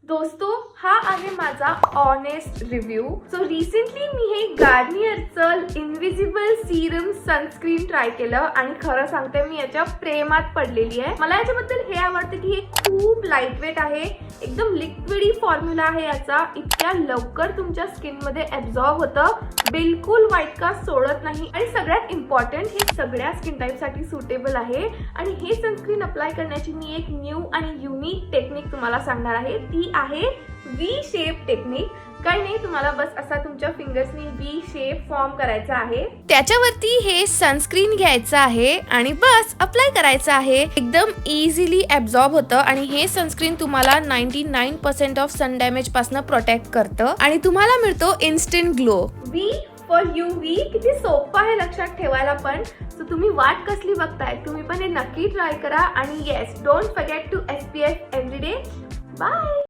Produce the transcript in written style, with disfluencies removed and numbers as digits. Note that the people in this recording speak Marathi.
दोस्तों, हा आहे माझा ऑनेस्ट रिव्ह्यू. सो रिसेंटली मी हे गार्नियरचं इनविजिबल सीरम सनस्क्रीन ट्राय केलं आणि खरं सांगते मी याच्या प्रेमात पडलेली आहे. मला याच्याबद्दल हे आवडतं की हे खूप लाईटवेट आहे, एकदम लिक्विडी फॉर्म्युला आहे याचा. इतक्या लवकर तुमच्या स्किन मध्ये ऍब्झॉर्ब होतं, बिलकुल व्हाईट कास्ट सोडत नाही आणि सगळ्यात इम्पॉर्टंट हे सगळ्या स्किन टाईप साठी सुटेबल आहे. आणि हे सनस्क्रीन अप्लाय करण्याची मी एक न्यू आणि युनिक टेक्निक तुम्हाला सांगणार आहे. ती आहे व्ही शेप टेक्निक. काही नाही, तुम्हाला बस असा तुमच्या फिंगर्सनी व्ही शेप फॉर्म करायचा आहे, त्याच्यावरती हे सनस्क्रीन घ्यायचं आहे आणि बस अप्लाय करायचं आहे. एकदम इझिली ऍब्झॉर्ब होतं आणि हे सनस्क्रीन तुम्हाला 99% ऑफ सन डॅमेज पासून प्रोटेक्ट करतं आणि तुम्हाला मिळतो instant glow. V for UV किती सोपं आहे लक्षात ठेवायला पण. सो तुम्ही वाट कसली बघताय, तुम्ही पण हे नक्की ट्राय करा. आणि yes, don't forget to SPF every day. Bye.